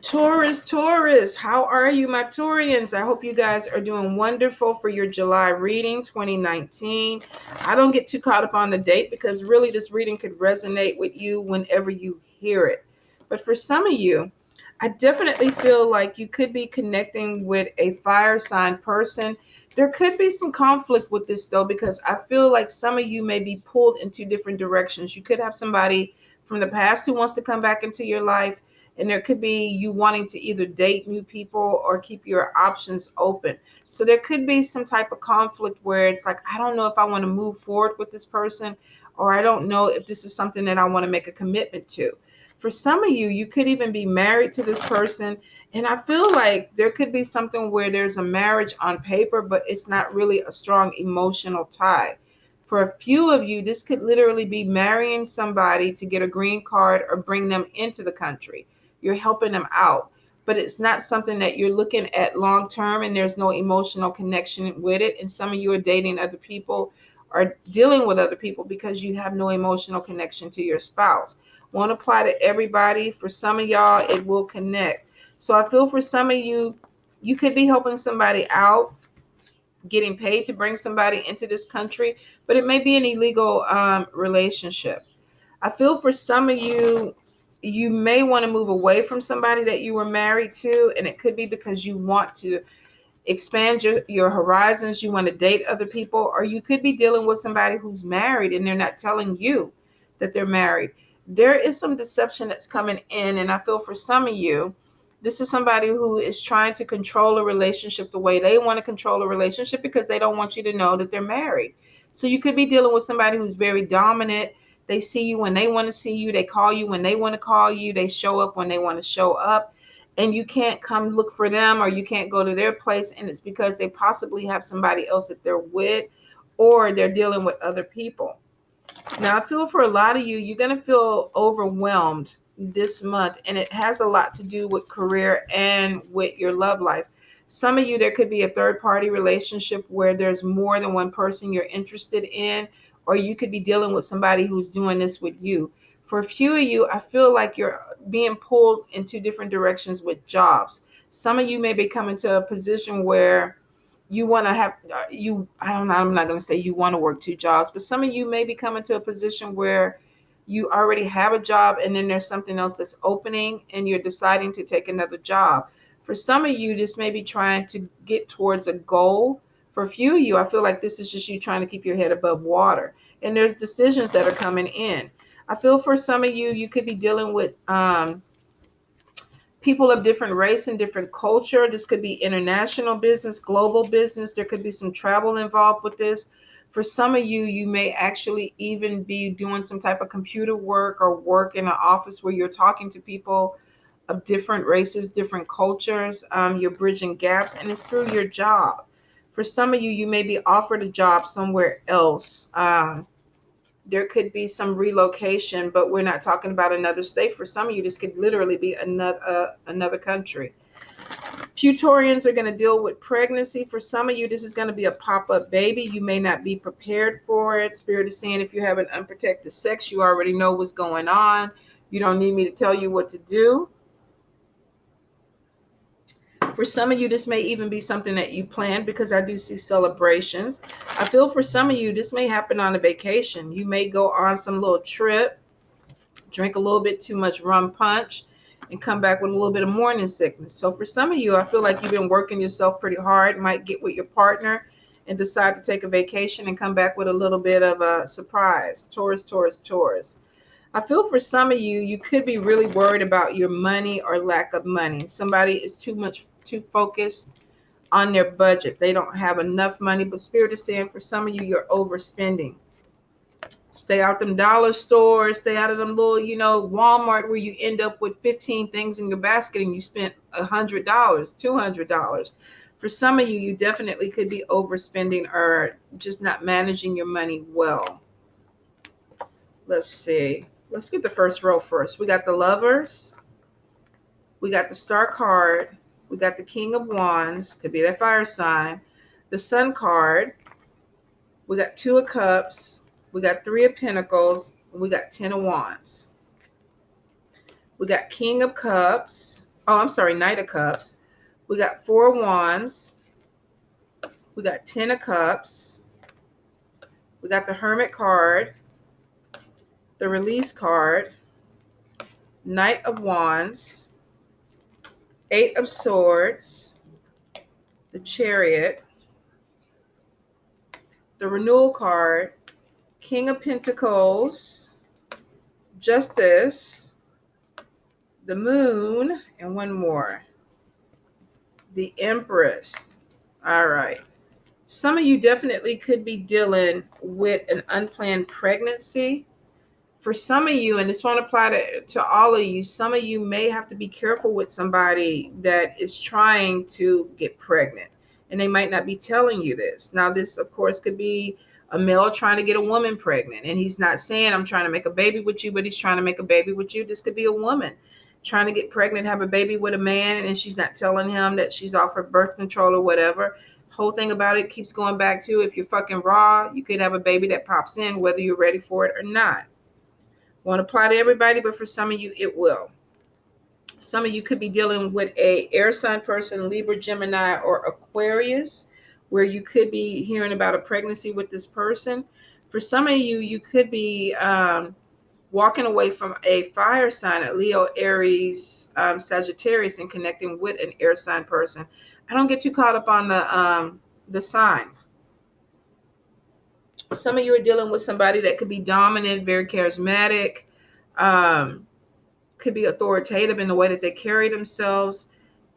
Taurus, how are you, my Taurians? I hope you guys are doing wonderful for your July reading 2019. I don't get too caught up on the date because really this reading could resonate with you whenever you hear it. But for some of you, I definitely feel like you could be connecting with a fire sign person. There could be some conflict with this though, because I feel like some of you may be pulled in two different directions. You could have somebody from the past who wants to come back into your life, and there could be you wanting to either date new people or keep your options open. So there could be some type of conflict where it's like, I don't know if I want to move forward with this person, or I don't know if this is something that I want to make a commitment to. For some of you, you could even be married to this person. And I feel like there could be something where there's a marriage on paper, but it's not really a strong emotional tie. For a few of you, this could literally be marrying somebody to get a green card or bring them into the country. You're helping them out, but it's not something that you're looking at long term, and there's no emotional connection with it. And some of you are dating other people or dealing with other people because you have no emotional connection to your spouse. Won't apply to everybody. For some of y'all, it will connect. So I feel for some of you, you could be helping somebody out, getting paid to bring somebody into this country, but it may be an illegal relationship. I feel for some of you, you may want to move away from somebody that you were married to, and it could be because you want to expand your horizons. You want to date other people, or you could be dealing with somebody who's married and they're not telling you that they're married. There is some deception that's coming in, and I feel for some of you, this is somebody who is trying to control a relationship the way they want to control a relationship because they don't want you to know that they're married. So you could be dealing with somebody who's very dominant. They see you when they want to see you. They call you when they want to call you. They show up when they want to show up. And you can't come look for them, or you can't go to their place. And it's because they possibly have somebody else that they're with, or they're dealing with other people. Now, I feel for a lot of you, you're going to feel overwhelmed this month, and it has a lot to do with career and with your love life. Some of you, there could be a third party relationship where there's more than one person you're interested in, or you could be dealing with somebody who's doing this with you. For a few of you, I feel like you're being pulled in two different directions with jobs. Some of you may be coming to a position where you want to have you I don't know, I'm not going to say you want to work two jobs, but some of you may be coming to a position where you already have a job and then there's something else that's opening and you're deciding to take another job. For some of you, this may be trying to get towards a goal. For a few of you, I feel like this is just you trying to keep your head above water, and there's decisions that are coming in. I feel for some of you, you could be dealing with people of different race and different culture. This could be international business, global business. There could be some travel involved with this. For some of you, you may actually even be doing some type of computer work or work in an office where you're talking to people of different races, different cultures. You're bridging gaps, and it's through your job. For some of you, you may be offered a job somewhere else. There could be some relocation, but we're not talking about another state. For some of you, this could literally be another country. Futurians are going to deal with pregnancy. For some of you, this is going to be a pop-up baby. You may not be prepared for it. Spirit is saying if you have an unprotected sex, you already know what's going on. You don't need me to tell you what to do. For some of you, this may even be something that you planned, because I do see celebrations. I feel for some of you, this may happen on a vacation. You may go on some little trip, drink a little bit too much rum punch, and come back with a little bit of morning sickness. So for some of you, I feel like you've been working yourself pretty hard, might get with your partner and decide to take a vacation and come back with a little bit of a surprise. Taurus, Taurus, Taurus. I feel for some of you, you could be really worried about your money or lack of money. Somebody is too focused on their budget. They don't have enough money, but Spirit is saying for some of you, you're overspending. Stay out them dollar stores, stay out of them little, Walmart, where you end up with 15 things in your basket and you spent $100, $200. For some of you, you definitely could be overspending or just not managing your money well. Let's see. Let's get the first row first. We got the Lovers. We got the Star card. We got the King of Wands. Could be that fire sign. The Sun card. We got Two of Cups. We got Three of Pentacles. And we got 10 of Wands. We got King of Cups. Oh, I'm sorry, Knight of Cups. We got 4 of Wands. We got 10 of Cups. We got the Hermit card, the Release card, Knight of Wands, 8 of Swords, the Chariot, the Renewal card, King of Pentacles, Justice, the Moon, and one more, the Empress. All right. Some of you definitely could be dealing with an unplanned pregnancy. For some of you, and this won't apply to all of you, some of you may have to be careful with somebody that is trying to get pregnant. And they might not be telling you this. Now, this, of course, could be a male trying to get a woman pregnant. And he's not saying, I'm trying to make a baby with you, but he's trying to make a baby with you. This could be a woman trying to get pregnant, have a baby with a man, and she's not telling him that she's off her birth control or whatever. Whole thing about it keeps going back to, if you're fucking raw, you could have a baby that pops in, whether you're ready for it or not. Won't apply to everybody, but for some of you, it will. Some of you could be dealing with a air sign person, Libra, Gemini, or Aquarius, where you could be hearing about a pregnancy with this person. For some of you, you could be walking away from a fire sign, a Leo, Aries, Sagittarius, and connecting with an air sign person. I don't get too caught up on the signs. Some of you are dealing with somebody that could be dominant, very charismatic, could be authoritative in the way that they carry themselves.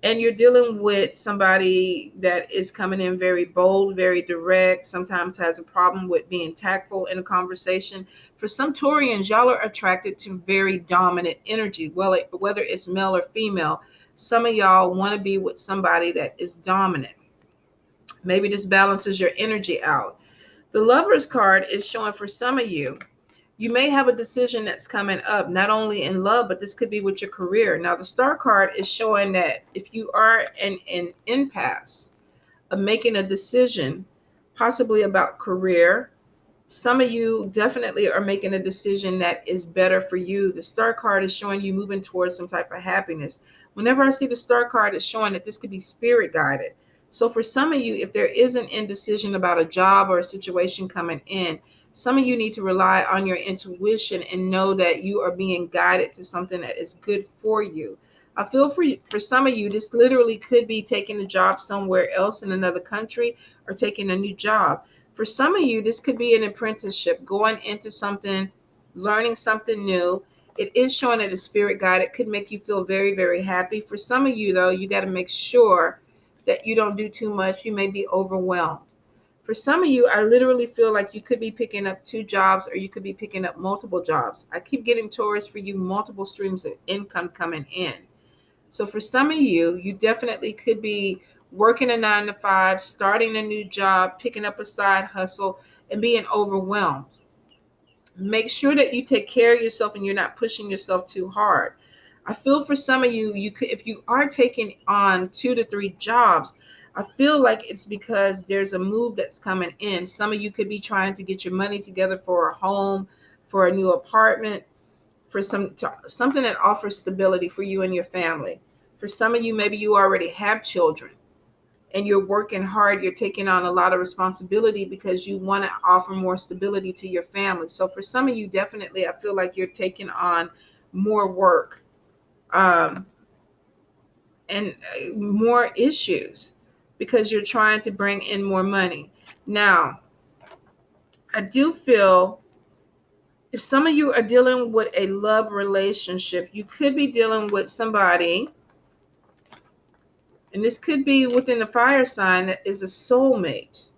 And you're dealing with somebody that is coming in very bold, very direct, sometimes has a problem with being tactful in a conversation. For some Taurians, y'all are attracted to very dominant energy, well, whether it's male or female. Some of y'all want to be with somebody that is dominant. Maybe this balances your energy out. The Lovers card is showing for some of you, you may have a decision that's coming up, not only in love, but this could be with your career. Now, the Star card is showing that if you are in an impasse of making a decision, possibly about career, some of you definitely are making a decision that is better for you. The Star card is showing you moving towards some type of happiness. Whenever I see the Star card, it's showing that this could be spirit guided. So for some of you, if there is an indecision about a job or a situation coming in, some of you need to rely on your intuition and know that you are being guided to something that is good for you. I feel for some of you, this literally could be taking a job somewhere else in another country or taking a new job. For some of you, this could be an apprenticeship, going into something, learning something new. It is showing that the spirit guide, it could make you feel very, very happy. For some of you, though, you got to make sure that you don't do too much. You may be overwhelmed. For some of you, I literally feel like you could be picking up 2 jobs or you could be picking up multiple jobs. I keep getting Taurus for you, multiple streams of income coming in. So for some of you, you definitely could be working a 9-to-5, starting a new job, picking up a side hustle, and being overwhelmed. Make sure that you take care of yourself and you're not pushing yourself too hard. I feel for some of you, you could, if you are taking on 2 to 3 jobs, I feel like it's because there's a move that's coming in. Some of you could be trying to get your money together for a home, for a new apartment, for something that offers stability for you and your family. For some of you, maybe you already have children and you're working hard. You're taking on a lot of responsibility because you want to offer more stability to your family. So for some of you, definitely, I feel like you're taking on more work and more issues because you're trying to bring in more money. Now, I do feel if some of you are dealing with a love relationship, you could be dealing with somebody, and this could be within the fire sign, that is a soulmate.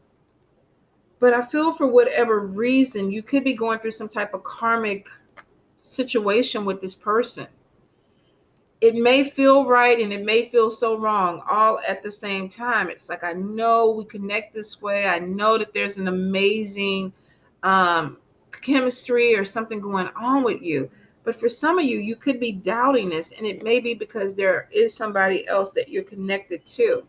But I feel for whatever reason, you could be going through some type of karmic situation with this person. It may feel right and it may feel so wrong all at the same time. It's like, I know we connect this way. I know that there's an amazing chemistry or something going on with you. But for some of you, you could be doubting this, and it may be because there is somebody else that you're connected to.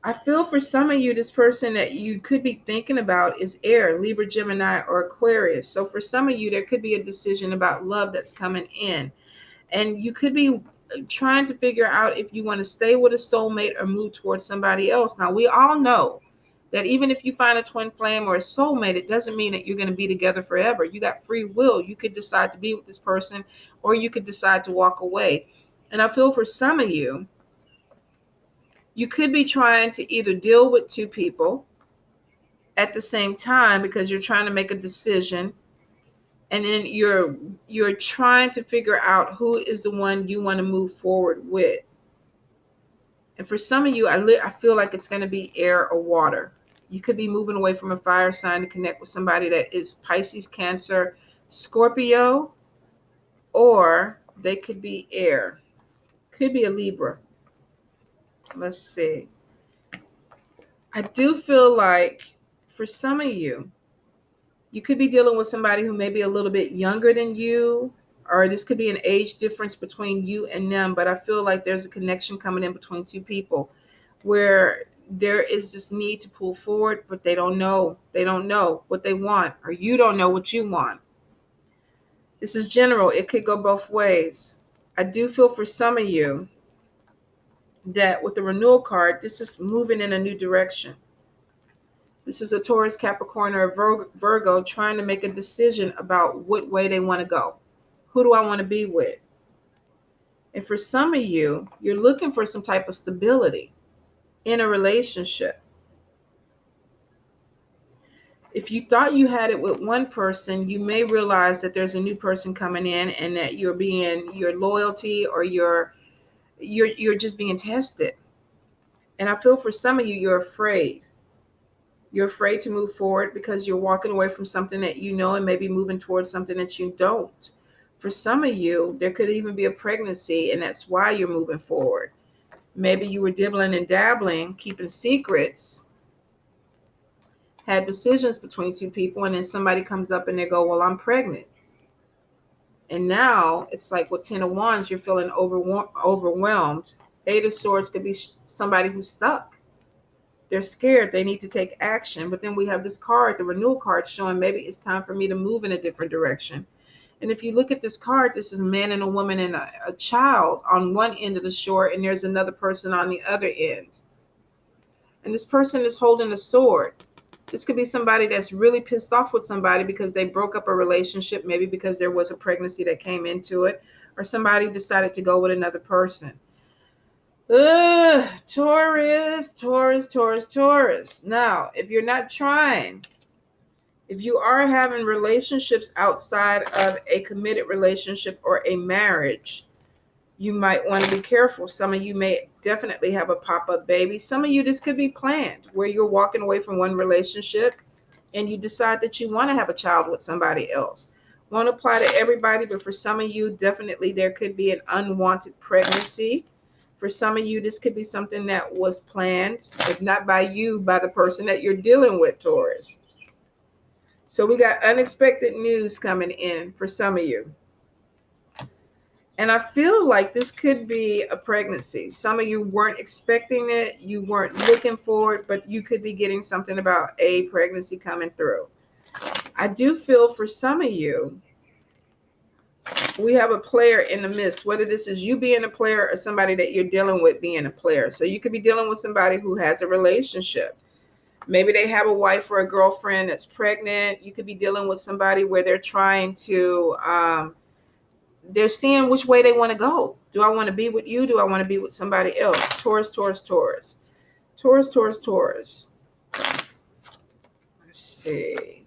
I feel for some of you, this person that you could be thinking about is air, Libra, Gemini, or Aquarius. So for some of you, there could be a decision about love that's coming in. And you could be trying to figure out if you want to stay with a soulmate or move towards somebody else. Now, we all know that even if you find a twin flame or a soulmate, it doesn't mean that you're going to be together forever. You got free will. You could decide to be with this person, or you could decide to walk away. And I feel for some of you, you could be trying to either deal with two people at the same time because you're trying to make a decision, and then you're trying to figure out who is the one you want to move forward with. And for some of you, I feel like it's going to be air or water. You could be moving away from a fire sign to connect with somebody that is Pisces, Cancer, Scorpio, or they could be air. Could be a Libra. Let's see. I do feel like for some of you, you could be dealing with somebody who may be a little bit younger than you, or this could be an age difference between you and them. But I feel like there's a connection coming in between two people where there is this need to pull forward, but they don't know. They don't know what they want, or you don't know what you want. This is general. It could go both ways. I do feel for some of you that with the renewal card, this is moving in a new direction. This is a Taurus, Capricorn, or Virgo trying to make a decision about what way they want to go. Who do I want to be with? And for some of you, you're looking for some type of stability in a relationship. If you thought you had it with one person, you may realize that there's a new person coming in, and that your loyalty or you're just being tested. And I feel for some of you, you're afraid. You're afraid to move forward because you're walking away from something that you know and maybe moving towards something that you don't. For some of you, there could even be a pregnancy, and that's why you're moving forward. Maybe you were dibbling and dabbling, keeping secrets, had decisions between two people, and then somebody comes up and they go, well, I'm pregnant. And now it's like with 10 of Wands, you're feeling overwhelmed. 8 of Swords could be somebody who's stuck. They're scared. They need to take action. But then we have this card, the renewal card, showing maybe it's time for me to move in a different direction. And if you look at this card, this is a man and a woman and a child on one end of the shore, and there's another person on the other end. And this person is holding a sword. This could be somebody that's really pissed off with somebody because they broke up a relationship, maybe because there was a pregnancy that came into it, or somebody decided to go with another person. Taurus. Now, if you're not trying, if you are having relationships outside of a committed relationship or a marriage, you might want to be careful. Some of you may definitely have a pop-up baby. Some of you, this could be planned, where you're walking away from one relationship and you decide that you want to have a child with somebody else. Won't apply to everybody, but for some of you, definitely there could be an unwanted pregnancy. For some of you, this could be something that was planned, if not by you, by the person that you're dealing with, Taurus. So we got unexpected news coming in for some of you. And I feel like this could be a pregnancy. Some of you weren't expecting it. You weren't looking for it, but you could be getting something about a pregnancy coming through. I do feel for some of you, we have a player in the midst, whether this is you being a player or somebody that you're dealing with being a player. So you could be dealing with somebody who has a relationship. Maybe they have a wife or a girlfriend that's pregnant. You could be dealing with somebody where they're trying to, they're seeing which way they want to go. Do I want to be with you? Do I want to be with somebody else? Taurus. Let's see.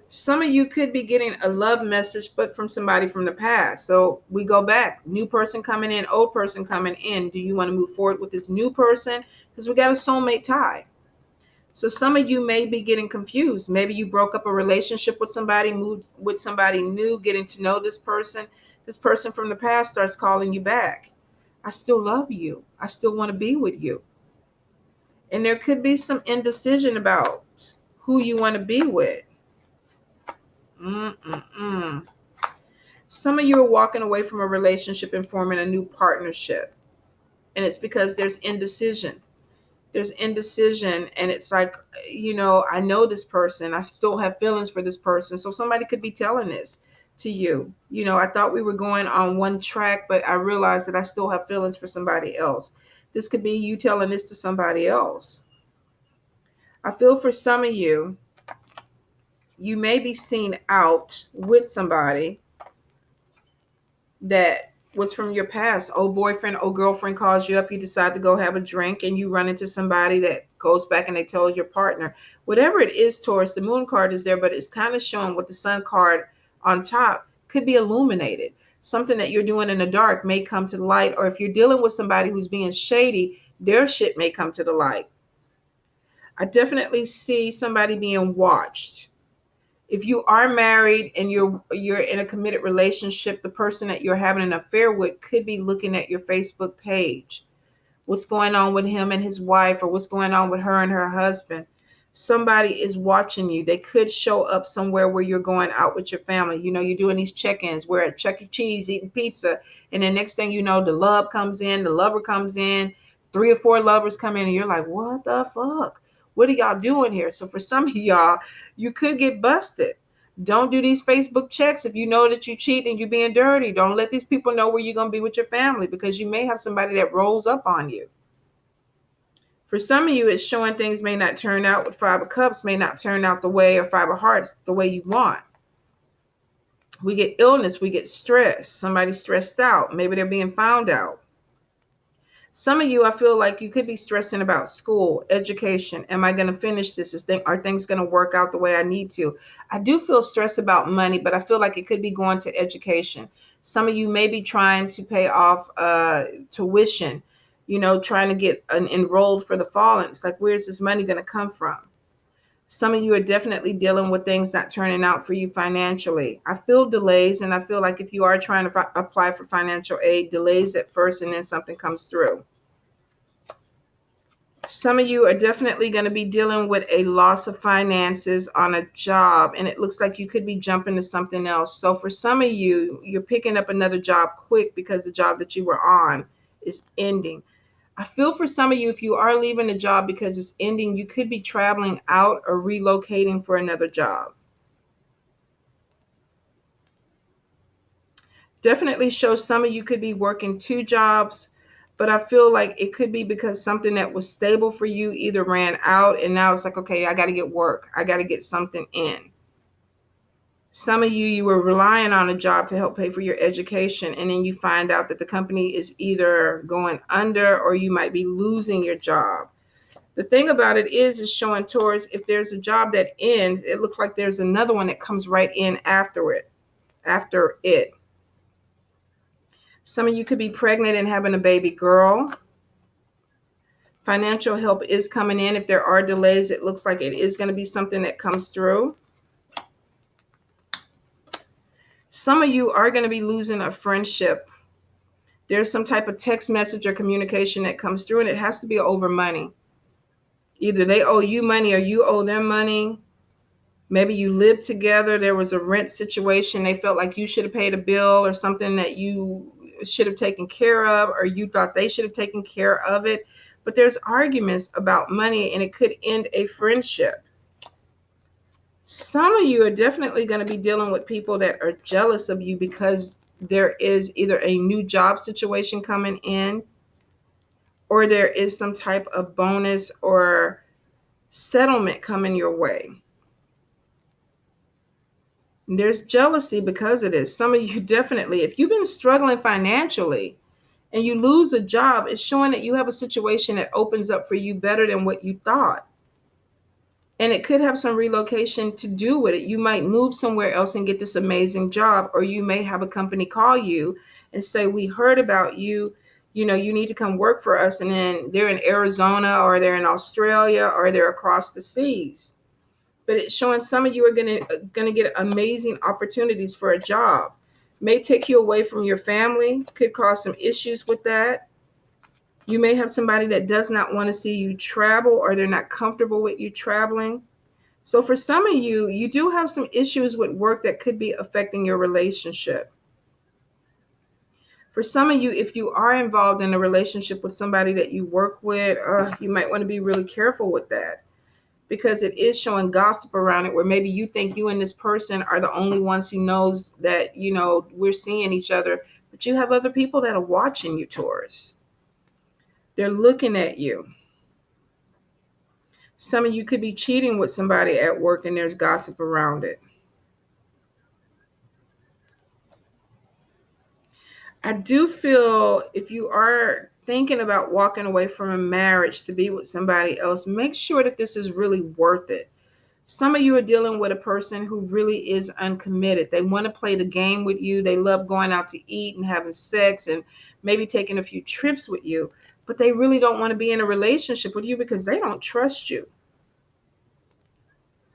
Some of you could be getting a love message, but from somebody from the past. So we go back. New person coming in, old person coming in. Do you want to move forward with this new person? Because we got a soulmate tie. So some of you may be getting confused. Maybe you broke up a relationship with somebody, moved with somebody new, getting to know this person. This person from the past starts calling you back. I still love you. I still want to be with you. And there could be some indecision about who you want to be with. Some of you are walking away from a relationship and forming a new partnership. And it's because there's indecision. And it's like, I know this person. I still have feelings for this person. So somebody could be telling this. to you. You know, I thought we were going on one track, but I realized that I still have feelings for somebody else. This could be you telling this to somebody else. I feel for some of you, you may be seen out with somebody that was from your past. Old boyfriend, old girlfriend calls you up, you decide to go have a drink, and you run into somebody that goes back and they tell your partner. Whatever it is, Taurus, the moon card is there, but it's kind of showing with the sun card on top could be illuminated. Something that you're doing in the dark may come to the light, or if you're dealing with somebody who's being shady, their shit may come to the light. I definitely see somebody being watched. If you are married and you're in a committed relationship, the person that you're having an affair with could be looking at your Facebook page. What's going on with him and his wife, or what's going on with her and her husband. Somebody is watching you. They could show up somewhere where you're going out with your family. You know, you're doing these check-ins. We're at Chuck E. Cheese eating pizza. And then next thing you know, the lover comes in, 3 or 4 lovers come in, and you're like, what the fuck? What are y'all doing here? So for some of y'all, you could get busted. Don't do these Facebook checks if you know that you cheat and you're being dirty. Don't let these people know where you're going to be with your family, because you may have somebody that rolls up on you. For some of you, it's showing things may not turn out with 5 of Cups, may not turn out the way, or 5 of Hearts, the way you want. We get illness, we get stress. Somebody's stressed out. Maybe they're being found out. Some of you, I feel like you could be stressing about school, education. Am I going to finish this? Are things going to work out the way I need to? I do feel stress about money, but I feel like it could be going to education. Some of you may be trying to pay off tuition, you know, trying to get enrolled for the fall. And it's like, where's this money going to come from? Some of you are definitely dealing with things not turning out for you financially. I feel delays, and I feel like if you are trying to apply for financial aid, delays at first and then something comes through. Some of you are definitely going to be dealing with a loss of finances on a job, and it looks like you could be jumping to something else. So for some of you, you're picking up another job quick because the job that you were on is ending. I feel for some of you, if you are leaving a job because it's ending, you could be traveling out or relocating for another job. Definitely shows some of you could be working 2 jobs, but I feel like it could be because something that was stable for you either ran out, and now it's like, okay, I got to get work. I got to get something in. Some of you were relying on a job to help pay for your education, and then you find out that the company is either going under or you might be losing your job. The thing about it is showing Taurus, if there's a job that ends, it looks like there's another one that comes right in after it. Some of you could be pregnant and having a baby girl. Financial help is coming in. If there are delays, it looks like it is going to be something that comes through. Some of you are going to be losing a friendship. There's some type of text message or communication that comes through, and it has to be over money. Either they owe you money or you owe them money. Maybe you lived together. There was a rent situation. They felt like you should have paid a bill or something that you should have taken care of, or you thought they should have taken care of it. But there's arguments about money, and it could end a friendship. Some of you are definitely going to be dealing with people that are jealous of you because there is either a new job situation coming in, or there is some type of bonus or settlement coming your way. There's jealousy because of this. Some of you definitely, if you've been struggling financially and you lose a job, it's showing that you have a situation that opens up for you better than what you thought. And it could have some relocation to do with it. You might move somewhere else and get this amazing job, or you may have a company call you and say, we heard about you, you know, you need to come work for us. And then they're in Arizona, or they're in Australia, or they're across the seas. But it's showing some of you are going to get amazing opportunities for a job. May take you away from your family, could cause some issues with that. You may have somebody that does not want to see you travel, or they're not comfortable with you traveling. So for some of you, you do have some issues with work that could be affecting your relationship. For some of you, if you are involved in a relationship with somebody that you work with, you might want to be really careful with that. because it is showing gossip around it, where maybe you think you and this person are the only ones who knows that, we're seeing each other, but you have other people that are watching you, Taurus. They're looking at you. Some of you could be cheating with somebody at work and there's gossip around it. I do feel if you are thinking about walking away from a marriage to be with somebody else, make sure that this is really worth it. Some of you are dealing with a person who really is uncommitted. They want to play the game with you. They love going out to eat and having sex and maybe taking a few trips with you, but they really don't want to be in a relationship with you because they don't trust you.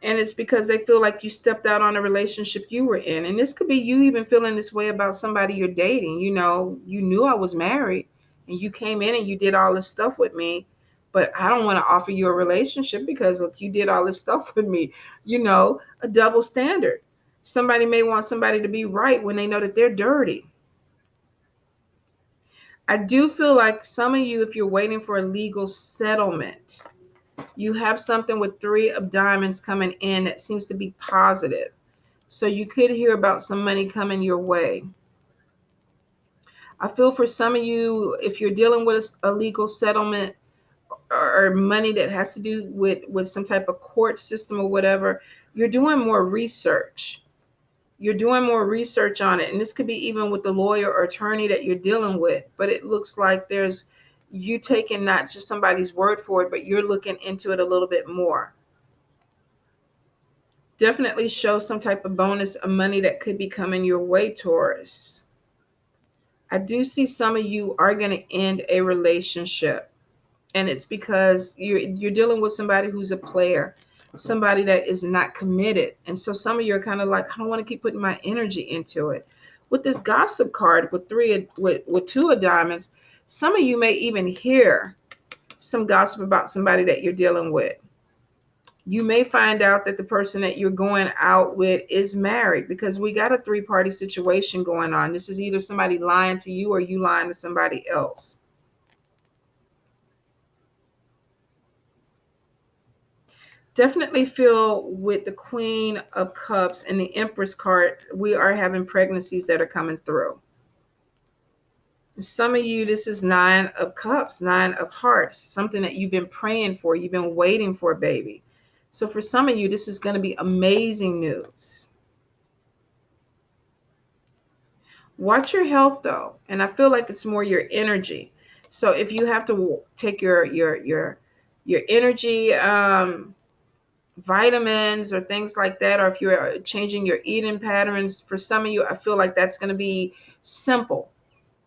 And it's because they feel like you stepped out on a relationship you were in. And this could be you even feeling this way about somebody you're dating. You knew I was married and you came in and you did all this stuff with me, but I don't want to offer you a relationship because look, you did all this stuff with me. A double standard. Somebody may want somebody to be right when they know that they're dirty. I do feel like some of you, if you're waiting for a legal settlement, you have something with 3 of diamonds coming in that seems to be positive. So you could hear about some money coming your way. I feel for some of you, if you're dealing with a legal settlement or money that has to do with some type of court system or whatever, you're doing more research. You're doing more research on it. And this could be even with the lawyer or attorney that you're dealing with. But it looks like there's you taking not just somebody's word for it, but you're looking into it a little bit more. Definitely show some type of bonus of money that could be coming your way, Taurus. I do see some of you are going to end a relationship. And it's because you're dealing with somebody who's a player, somebody that is not committed. And so some of you are kind of like, I don't want to keep putting my energy into it. With this gossip card with 2 of diamonds, some of you may even hear some gossip about somebody that you're dealing with. You may find out that the person that you're going out with is married because we got a 3-party situation going on. This is either somebody lying to you or you lying to somebody else. Definitely feel with the Queen of Cups and the Empress card, we are having pregnancies that are coming through. Some of you, this is 9 of Cups, 9 of Hearts, something that you've been praying for. You've been waiting for a baby. So for some of you, this is going to be amazing news. Watch your health though. And I feel like it's more your energy. So if you have to take your energy, vitamins or things like that, or if you're changing your eating patterns, for some of you, I feel like that's going to be simple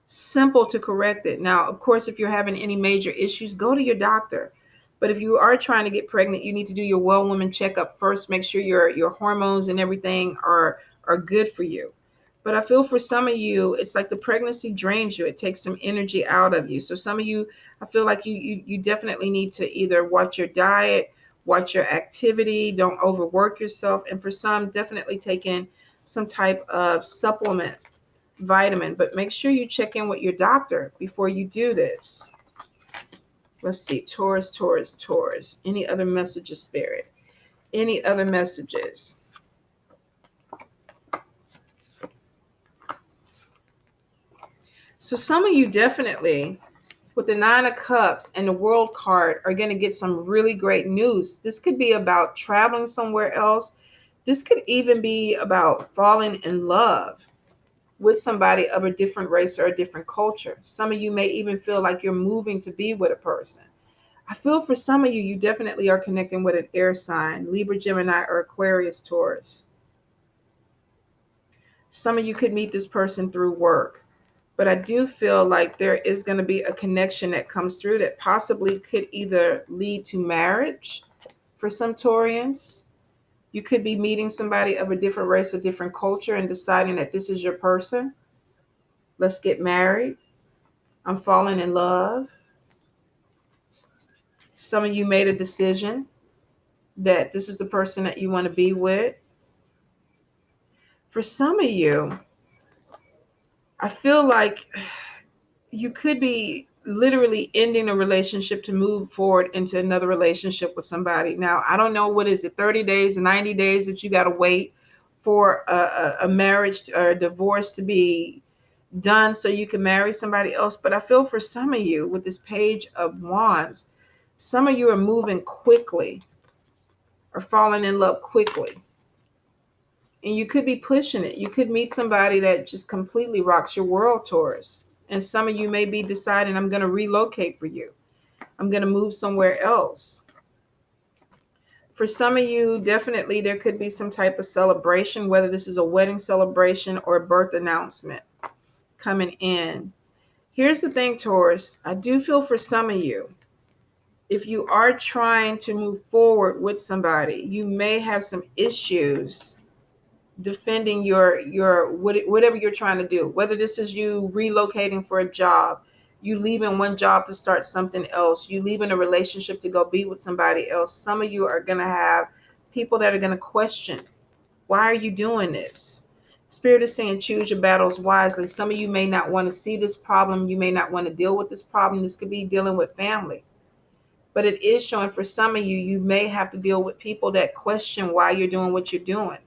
to correct it. Now, of course, if you're having any major issues, go to your doctor. But if you are trying to get pregnant, you need to do your well woman checkup first. Make sure your hormones and everything are good for you. But I feel for some of you, it's like the pregnancy drains you. It takes some energy out of you. So some of you, I feel like you definitely need to either watch your diet, watch your activity, don't overwork yourself. And for some, definitely take in some type of supplement, vitamin. But make sure you check in with your doctor before you do this. Let's see, Taurus. Any other messages, Spirit? Any other messages? So some of you definitely, with the 9 of Cups and the World card, are going to get some really great news. This could be about traveling somewhere else. This could even be about falling in love with somebody of a different race or a different culture. Some of you may even feel like you're moving to be with a person. I feel for some of you, you definitely are connecting with an air sign, Libra, Gemini, or Aquarius, Taurus. Some of you could meet this person through work. But I do feel like there is going to be a connection that comes through that possibly could either lead to marriage for some Taurians. You could be meeting somebody of a different race or different culture and deciding that this is your person. Let's get married. I'm falling in love. Some of you made a decision that this is the person that you want to be with. For some of you, I feel like you could be literally ending a relationship to move forward into another relationship with somebody. Now, I don't know, what is it, 30 days, 90 days that you got to wait for a marriage or a divorce to be done so you can marry somebody else. But I feel for some of you with this Page of Wands, some of you are moving quickly or falling in love quickly. And you could be pushing it. You could meet somebody that just completely rocks your world, Taurus. And some of you may be deciding, I'm going to relocate for you. I'm going to move somewhere else. For some of you, definitely there could be some type of celebration, whether this is a wedding celebration or a birth announcement coming in. Here's the thing, Taurus. I do feel for some of you, if you are trying to move forward with somebody, you may have some issues defending your whatever you're trying to do, whether this is you relocating for a job, you leaving one job to start something else, you leaving a relationship to go be with somebody else. Some of you are going to have people that are going to question, why are you doing this? Spirit is saying choose your battles wisely. Some of you may not want to see this problem, you may not want to deal with this problem. This could be dealing with family, but it is showing for some of you, you may have to deal with people that question why you're doing what you're doing.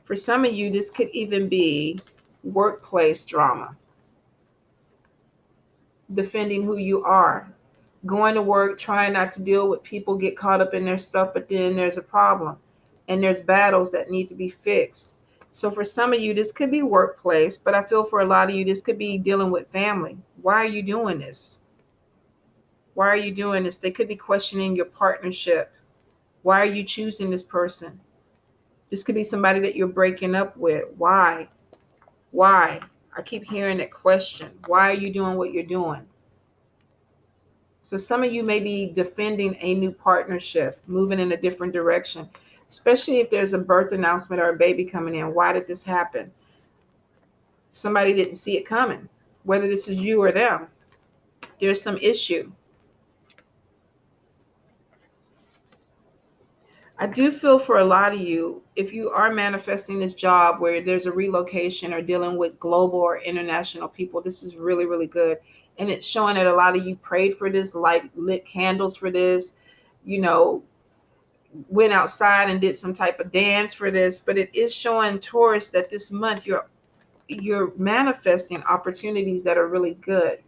For some of you, this could even be workplace drama, defending who you are, going to work, trying not to deal with people, get caught up in their stuff, but then there's a problem and there's battles that need to be fixed. So for some of you, this could be workplace, but I feel for a lot of you, this could be dealing with family. Why are you doing this? Why are you doing this? They could be questioning your partnership. Why are you choosing this person? This could be somebody that you're breaking up with. Why? Why? I keep hearing that question. Why are you doing what you're doing? So some of you may be defending a new partnership, moving in a different direction, especially if there's a birth announcement or a baby coming in. Why did this happen? Somebody didn't see it coming, whether this is you or them. There's some issue. I do feel for a lot of you, if you are manifesting this job where there's a relocation or dealing with global or international people, this is really, really good. And it's showing that a lot of you prayed for this, lit candles for this, went outside and did some type of dance for this. But it is showing, Taurus, that this month you're manifesting opportunities that are really good.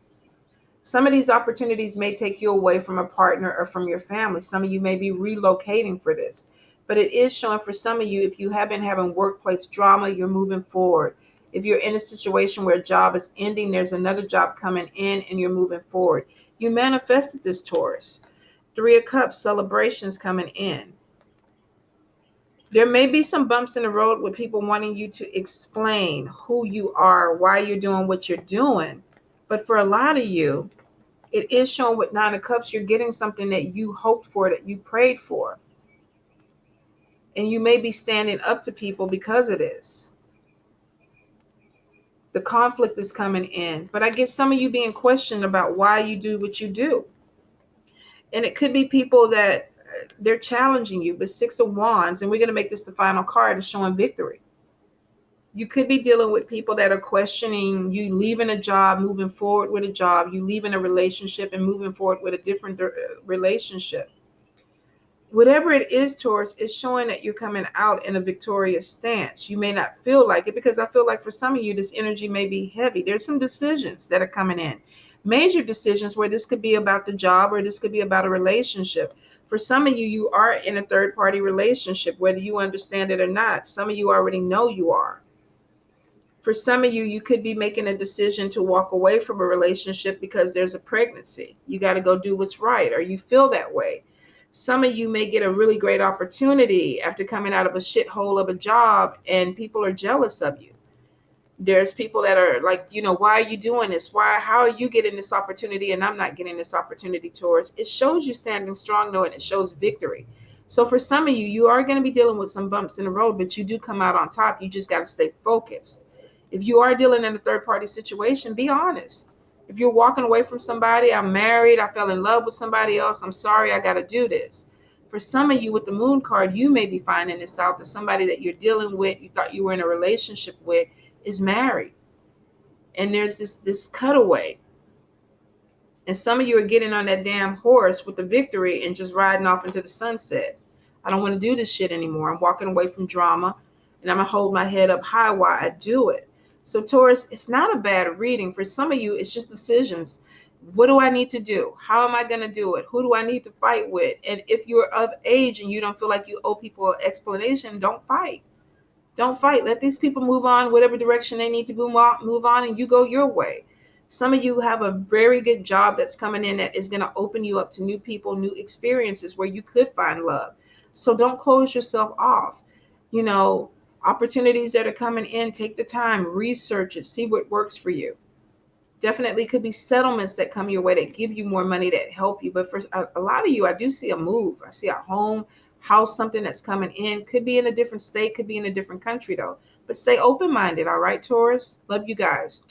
Some of these opportunities may take you away from a partner or from your family. Some of you may be relocating for this. But it is showing for some of you, if you have been having workplace drama, you're moving forward. If you're in a situation where a job is ending, there's another job coming in and you're moving forward. You manifested this, Taurus. 3 of Cups, celebrations coming in. There may be some bumps in the road with people wanting you to explain who you are, why you're doing what you're doing. But for a lot of you, it is showing with 9 of Cups, you're getting something that you hoped for, that you prayed for. And you may be standing up to people because of this. The conflict is coming in. But I get some of you being questioned about why you do what you do. And it could be people that they're challenging you. But 6 of Wands, and we're going to make this the final card, is showing victory. You could be dealing with people that are questioning you leaving a job, moving forward with a job, you leaving a relationship and moving forward with a different relationship. Whatever it is, Taurus, it's showing that you're coming out in a victorious stance. You may not feel like it, because I feel like for some of you, this energy may be heavy. There's some decisions that are coming in. Major decisions where this could be about the job or this could be about a relationship. For some of you, you are in a third-party relationship, whether you understand it or not. Some of you already know you are. For some of you, you could be making a decision to walk away from a relationship because there's a pregnancy. You got to go do what's right, or you feel that way. Some of you may get a really great opportunity after coming out of a shithole of a job, and people are jealous of you. There's people that are like, why are you doing this? How are you getting this opportunity and I'm not getting this opportunity, Taurus? It shows you standing strong, though, and it shows victory. So for some of you, you are going to be dealing with some bumps in the road, but you do come out on top. You just got to stay focused. If you are dealing in a third-party situation, be honest. If you're walking away from somebody, I'm married, I fell in love with somebody else, I'm sorry, I got to do this. For some of you with the Moon card, you may be finding this out, that somebody that you're dealing with, you thought you were in a relationship with, is married. And there's this cutaway. And some of you are getting on that damn horse with the victory and just riding off into the sunset. I don't want to do this shit anymore. I'm walking away from drama, and I'm going to hold my head up high while I do it. So, Taurus, it's not a bad reading. For some of you, it's just decisions. What do I need to do? How am I going to do it? Who do I need to fight with? And if you're of age and you don't feel like you owe people an explanation, don't fight. Don't fight. Let these people move on, whatever direction they need to move on, and you go your way. Some of you have a very good job that's coming in that is going to open you up to new people, new experiences where you could find love. So don't close yourself off. You know, opportunities that are coming in, take the time, research it, see what works for you. Definitely could be settlements that come your way that give you more money, that help you. But for a lot of you, I do see a move. I see a home, house, something that's coming in. Could be in a different state, could be in a different country though. But stay open-minded, all right, Taurus? Love you guys.